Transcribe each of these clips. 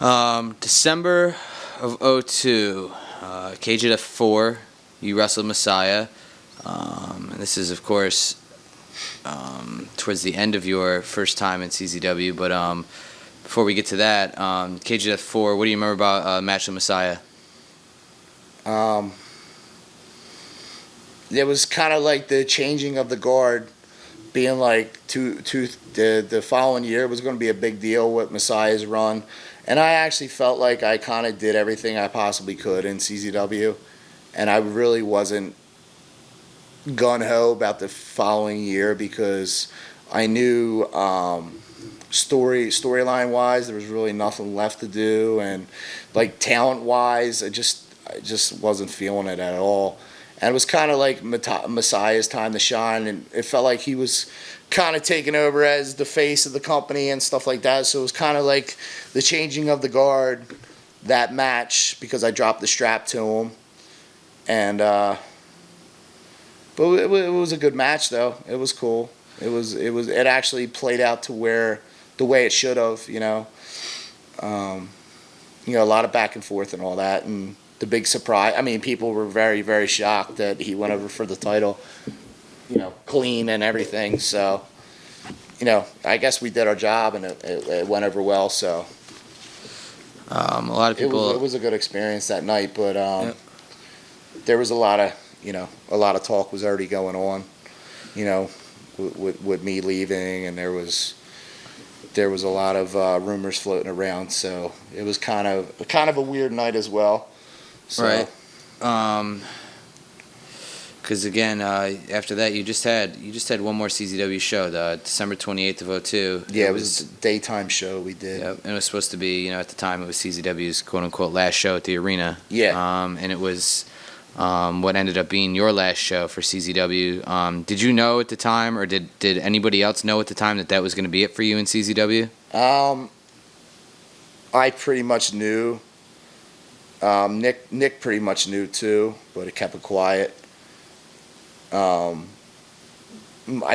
December of '02, KJF 4, you wrestled Messiah. And this is, of course, towards the end of your first time in CZW. But before we get to that, KJF 4, what do you remember about match with Messiah? It was kind of like the changing of the guard, being like the following year was going to be a big deal with Messiah's run, and I actually felt like I kind of did everything I possibly could in CZW, and I really wasn't gun ho about the following year because I knew storyline wise there was really nothing left to do, and like talent wise I just wasn't feeling it at all. And it was kind of like Messiah's time to shine, and it felt like he was kind of taking over as the face of the company and stuff like that. So it was kind of like the changing of the guard, that match, because I dropped the strap to him. And but it was a good match though. It was cool. It actually played out to where the way it should have. A lot of back and forth and all that, and the big surprise. I mean, people were very, very shocked that he went over for the title, clean and everything. So, I guess we did our job and it went over well. So, A lot of people. It was a good experience that night, but there was a lot of talk was already going on, with me leaving, and there was a lot of rumors floating around. So it was kind of a weird night as well. So. Right. Because again, after that, you just had one more CZW show, the December 28th of '02. Yeah, it was a daytime show we did. Yep, and it was supposed to be, at the time, it was CZW's quote unquote last show at the arena. Yeah. And it was what ended up being your last show for CZW. Did you know at the time, or did anybody else know at the time that was going to be it for you in CZW? I pretty much knew. Nick pretty much knew too, but he kept it quiet. I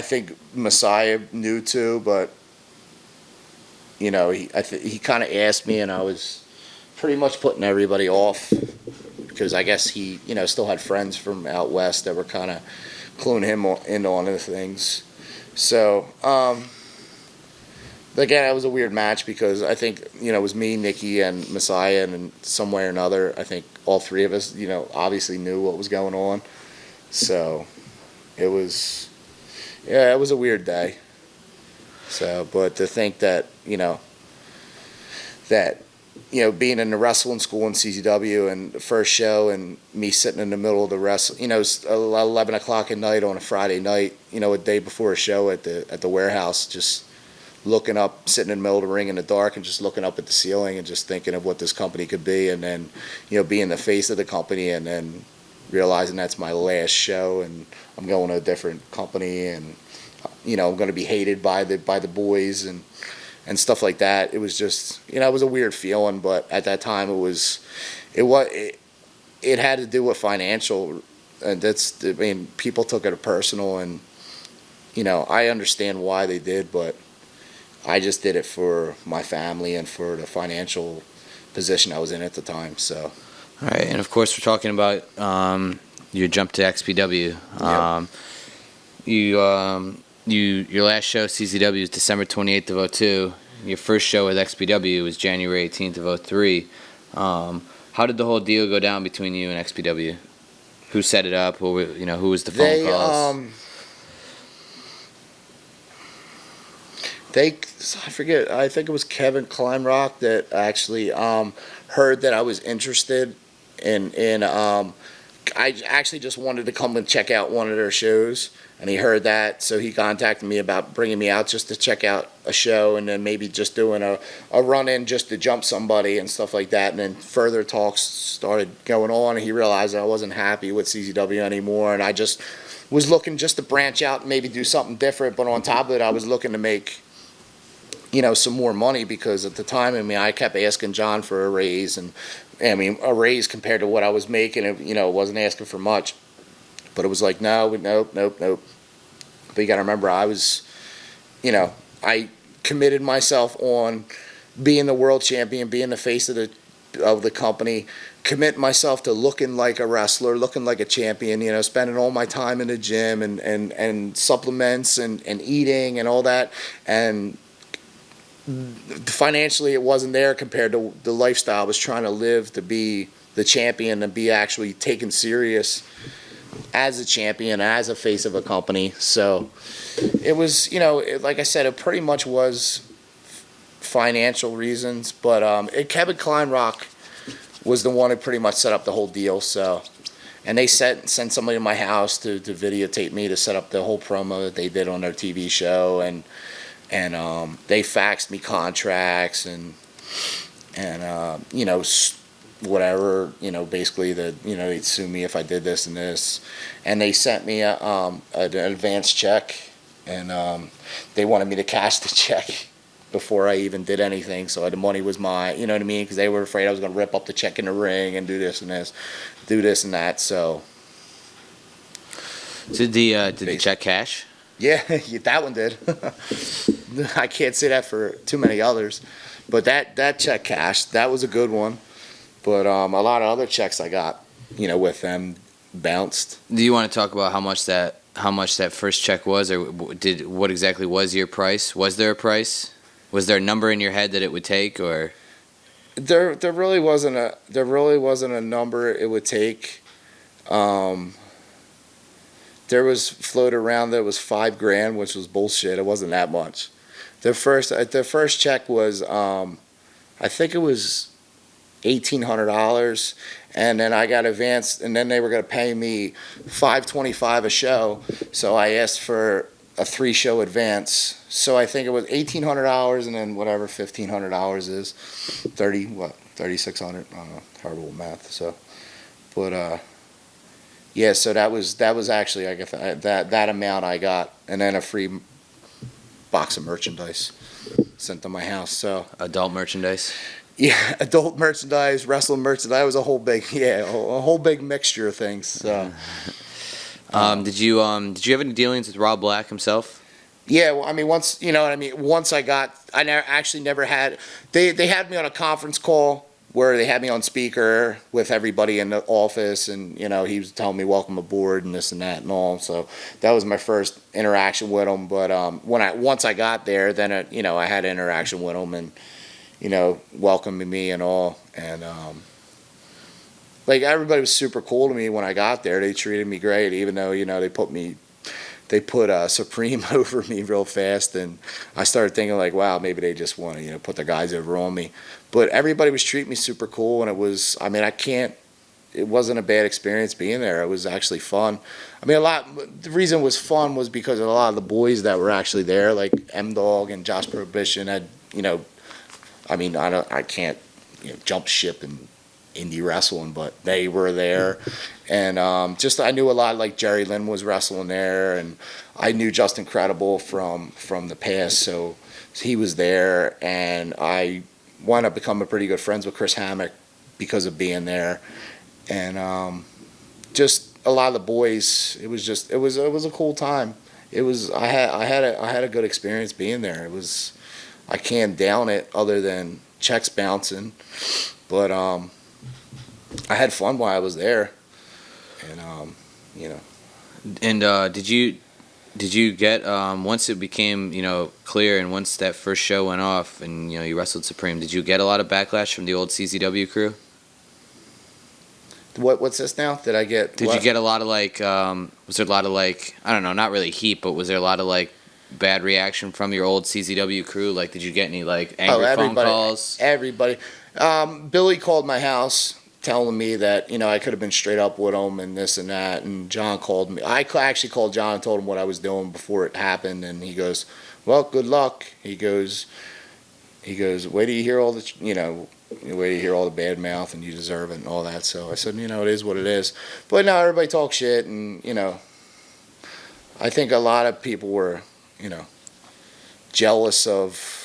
think Messiah knew too, but he kind of asked me, and I was pretty much putting everybody off because I guess he still had friends from out west that were kind of cluing him into on other things. So again, it was a weird match because I think, it was me, Nikki, and Messiah, and in some way or another, I think all three of us, obviously knew what was going on. So it was a weird day. So, but to think that, being in the wrestling school in CZW and the first show and me sitting in the middle of the wrestle, it's 11 o'clock at night on a Friday night, a day before a show at the warehouse, just looking up, sitting in the middle of the ring in the dark and just looking up at the ceiling and just thinking of what this company could be, and then, being the face of the company, and then realizing that's my last show and I'm going to a different company, and, I'm going to be hated by the boys and stuff like that. It was just, it was a weird feeling, but at that time it had to do with financial, and people took it personal, and, I understand why they did, but I just did it for my family and for the financial position I was in at the time. So, all right, and of course we're talking about your jump to XPW. Yep. Your last show CZW is December 28th of '02. Your first show with XPW was January 18th of '03. How did the whole deal go down between you and XPW? Who set it up? Who was the phone calls? I forget. I think it was Kevin Kleinrock that actually heard that I was interested in. I actually just wanted to come and check out one of their shows, and he heard that, so he contacted me about bringing me out just to check out a show, and then maybe just doing a run-in just to jump somebody and stuff like that. And then further talks started going on, and he realized I wasn't happy with CZW anymore, and I just was looking just to branch out and maybe do something different. But on top of it, I was looking to make some more money, because at the time, I kept asking John for a raise, and a raise compared to what I was making, wasn't asking for much, but it was like, nope. But you got to remember, I was, I committed myself on being the world champion, being the face of the company, commit myself to looking like a wrestler, looking like a champion, spending all my time in the gym and supplements and eating and all that. And financially it wasn't there compared to the lifestyle I was trying to live to be the champion and be actually taken serious as a champion, as a face of a company. So it was, like I said, it pretty much was financial reasons, but Kevin Kleinrock was the one who pretty much set up the whole deal. So, and they sent somebody to my house to videotape me to set up the whole promo that they did on their TV show, and they faxed me contracts and whatever, basically they'd sue me if I did this and this, and they sent me an advance check, and they wanted me to cash the check before I even did anything, so the money was mine, you know what I mean, because they were afraid I was going to rip up the check in the ring and do this and that, so. Did the check cash? Yeah, that one did. I can't say that for too many others, but that check cashed. That was a good one. But a lot of other checks I got, with them bounced. Do you want to talk about how much that first check was, or what exactly was your price? Was there a price? Was there a number in your head that it would take, or? There really wasn't a number it would take. There was floated around that it was $5,000, which was bullshit. It wasn't that much. The first check was, I think it was $1,800, and then I got advanced, and then they were going to pay me $525 a show. So I asked for a 3-show advance. So I think it was $1,800, and then whatever $1,500 is, $3,600. I don't know, horrible math. So, but yeah, so that was actually, I guess, that amount I got, and then a free box of merchandise sent to my house. So adult merchandise. Yeah, adult merchandise, wrestling merchandise. It was a whole big mixture of things. So, did you have any dealings with Rob Black himself? Yeah, well, I mean, once I never had. They had me on a conference call where they had me on speaker with everybody in the office, and he was telling me welcome aboard and this and that and all. So that was my first interaction with him. But once I got there, then I had interaction with him and welcoming me and all, and like everybody was super cool to me when I got there. They treated me great, even though they put Supreme over me real fast, and I started thinking like, wow, maybe they just want to put the guys over on me. But everybody was treating me super cool, and it was, I mean, it wasn't a bad experience being there. It was actually fun. I mean, the reason it was fun was because a lot of the boys that were actually there, like M-Dog and Josh Prohibition, had, I mean, I can't jump ship and indie wrestling, but they were there. And I knew a lot, like Jerry Lynn was wrestling there, and I knew Just Incredible from the past, so he was there, and I wound up becoming pretty good friends with Chris Hammock because of being there. And just a lot of the boys, it was a cool time. I had a good experience being there. I can't down it other than checks bouncing, but I had fun while I was there, and And did you get once it became clear, and once that first show went off, and you wrestled Supreme, did you get a lot of backlash from the old CZW crew? What's this now? Did I get? Did you get a lot of was there a lot of I don't know, not really heat, but was there a lot of bad reaction from your old CZW crew? Like, did you get any angry phone calls? Everybody. Billy called my house telling me that I could have been straight up with him and this and that, and John called me. I actually called John and told him what I was doing before it happened, and he goes, well, good luck. He goes, wait till you hear all the wait till you hear all the bad mouth, and you deserve it and all that. So I said, it is what it is. But now everybody talks shit, and I think a lot of people were jealous of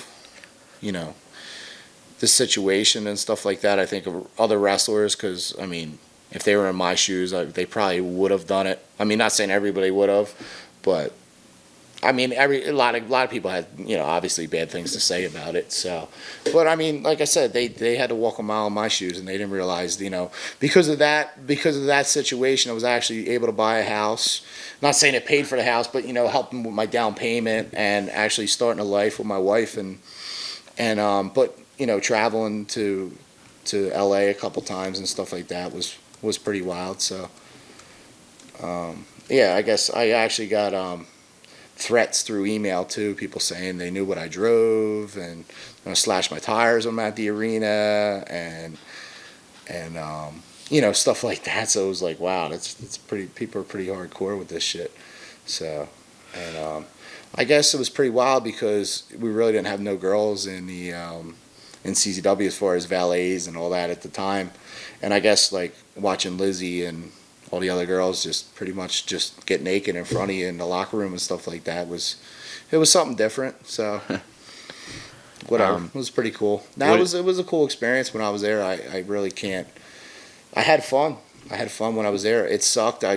the situation and stuff like that. I think of other wrestlers, because I mean, if they were in my shoes, they probably would have done it. I mean, not saying everybody would have, but I mean, a lot of people had, obviously bad things to say about it. So, but I mean, like I said, they had to walk a mile in my shoes, and they didn't realize, because of that situation, I was actually able to buy a house. Not saying it paid for the house, but helping with my down payment and actually starting a life with my wife, but traveling to LA a couple times and stuff like that was pretty wild. So, yeah, I guess I actually got threats through email too. People saying they knew what I drove and slash my tires when I'm at the arena and stuff like that. So it was like, wow, it's pretty. People are pretty hardcore with this shit. So, and I guess it was pretty wild because we really didn't have no girls in the in CZW as far as valets and all that at the time. And I guess like watching Lizzie and all the other girls just pretty much just get naked in front of you in the locker room and stuff like that was something different. So whatever, it was pretty cool. Now it was a cool experience when I was there. I really can't. I had fun. I had fun when I was there. It sucked. I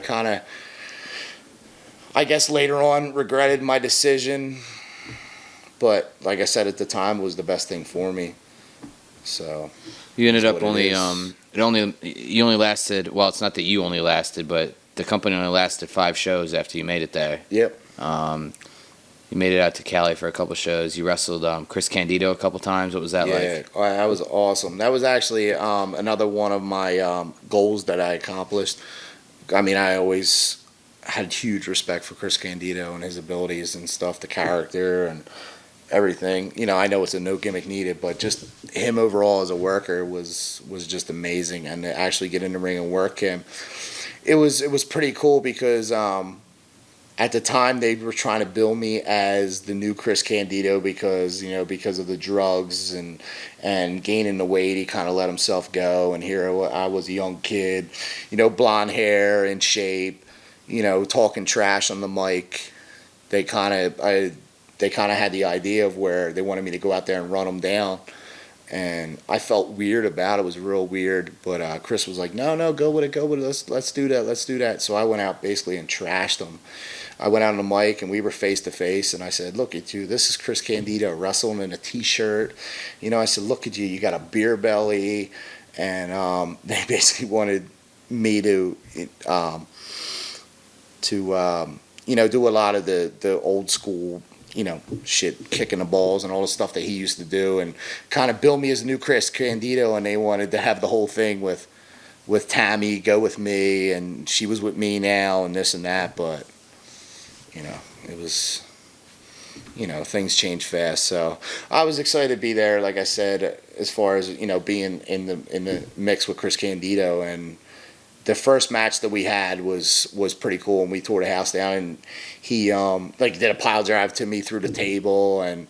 guess later on regretted my decision, but like I said at the time, it was the best thing for me. So you ended up you only lasted, well, it's not that you only lasted, but the company only lasted 5 shows after you made it there. Yep. You made it out to Cali for a couple shows. You wrestled Chris Candido a couple times. What was that like? Yeah, that was awesome. That was actually another one of my goals that I accomplished. I mean, I always had huge respect for Chris Candido and his abilities and stuff, the character and everything. I know it's a no gimmick needed, but just him overall as a worker was just amazing. And to actually get in the ring and work him, it was pretty cool because at the time they were trying to bill me as the new Chris Candido because of the drugs and gaining the weight, he kind of let himself go. And here I was a young kid, blonde hair, in shape, talking trash on the mic. They kind of had the idea of where they wanted me to go out there and run them down. And I felt weird about it. It was real weird. But Chris was like, no, go with it. Let's do that. So I went out basically and trashed them. I went out on the mic and we were face to face. And I said, look at you. This is Chris Candido wrestling in a T-shirt. I said, look at you. You got a beer belly. And they basically wanted me to do a lot of the old school, shit, kicking the balls and all the stuff that he used to do, and kind of bill me as a new Chris Candido. And they wanted to have the whole thing with Tammy go with me, and she was with me now, and this and that. But it was, things change fast. So I was excited to be there. Like I said, as far as being in the mix with Chris Candido. And the first match that we had was pretty cool, and we tore the house down. And he did a pile drive to me through the table, and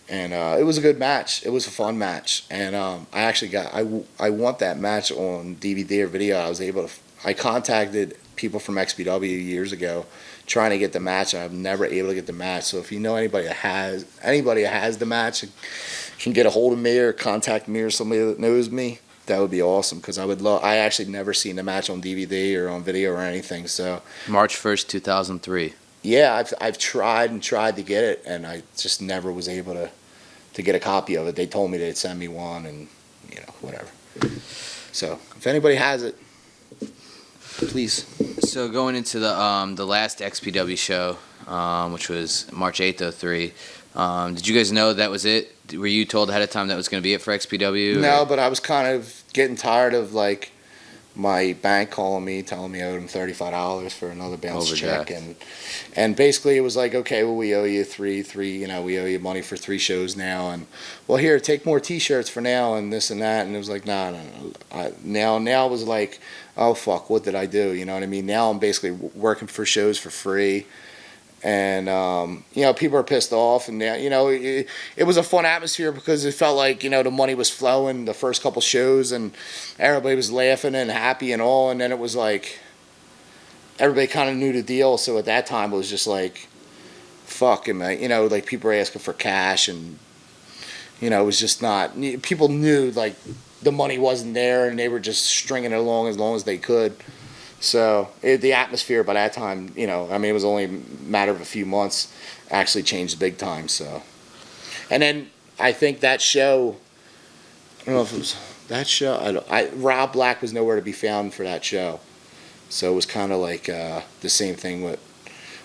it was a good match. It was a fun match, and I want that match on DVD or video. I contacted people from XPW years ago, trying to get the match. I'm never able to get the match. So if you know anybody that has the match, can get a hold of me or contact me or somebody that knows me, that would be awesome, because I actually never seen the match on DVD or on video or anything. So March 1st, 2003. Yeah, I've tried to get it, and I just never was able to get a copy of it. They told me they'd send me one, and whatever. So if anybody has it, please. So going into the last XPW show, which was March 8th, 03, did you guys know that was it? Were you told ahead of time that was going to be it for XPW? No, but I was kind of getting tired of my bank calling me, telling me I owed them $35 for another bounce check, and basically it was like, okay, well, we owe you three, we owe you money for 3 shows now, and well, here, take more T-shirts for now, and this and that, and it was like, no. Now it was like, oh fuck, what did I do? You know what I mean? Now I'm basically working for shows for free. And, people are pissed off, and, it was a fun atmosphere because it felt like, the money was flowing the first couple shows, and everybody was laughing and happy and all. And then it was like, everybody kind of knew the deal. So at that time, it was just like, fuck, and, like people were asking for cash, and, it was just not, people knew like the money wasn't there, and they were just stringing it along as long as they could. So the atmosphere by that time, you know, I mean, it was only a matter of a few months, actually changed big time. So, and then I think that show, I don't know if it was that show. Rob Black was nowhere to be found for that show, so it was kind of like the same thing with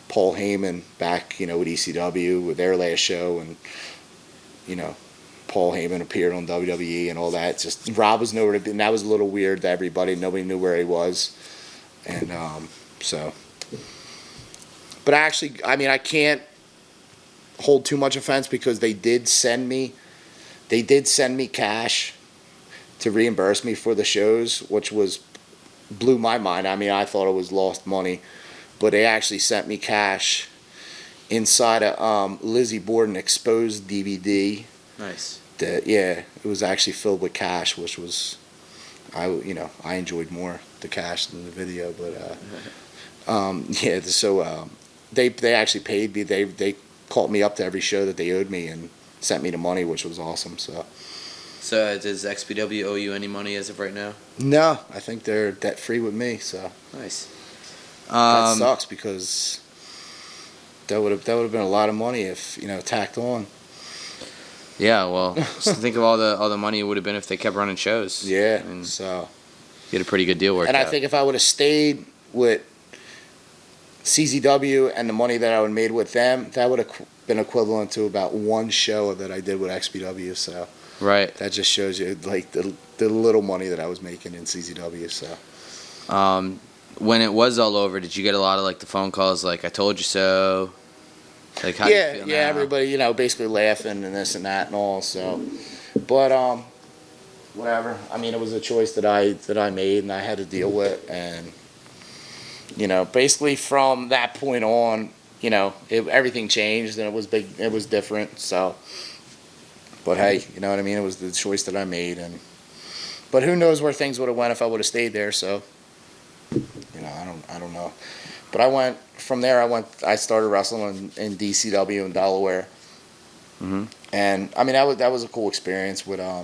Paul Heyman back, you know, with ECW with their last show, and you know, Paul Heyman appeared on WWE and all that. Just Rob was nowhere to be, and that was a little weird to everybody. Nobody knew where he was. And so, but actually, I mean, I can't hold too much offense because they did send me cash to reimburse me for the shows, which blew my mind. I mean, I thought it was lost money, but they actually sent me cash inside a Lizzie Borden exposed DVD. Nice. That, yeah, it was actually filled with cash, which was, I enjoyed more the cash than the video, but yeah. So they actually paid me. They called me up to every show that they owed me and sent me the money, which was awesome. So does XPW owe you any money as of right now? no, I think they're debt free with me. So Nice. that sucks because that would have been a lot of money if tacked on. Yeah, well, just think of all the money it would have been if they kept running shows. Yeah, and so you had a pretty good deal worked and out. I think if I would have stayed with CZW and the money that I would have made with them, that would have been equivalent to about one show that I did with XPW. So right. that just shows you like the little money that I was making in CZW. So when it was all over, did you get a lot of like the phone calls like "I told you so"? Like how do you feel now? Everybody basically laughing and this and that and all. So, but whatever. I mean, it was a choice that I made and I had to deal with, and basically from that point on, everything changed and it was big. It was different. So, but hey, you know what I mean? It was the choice that I made, but who knows where things would have went if I would have stayed there. So, I don't know. But from there. I started wrestling in DCW in Delaware, Mm-hmm. and I mean that was a cool experience with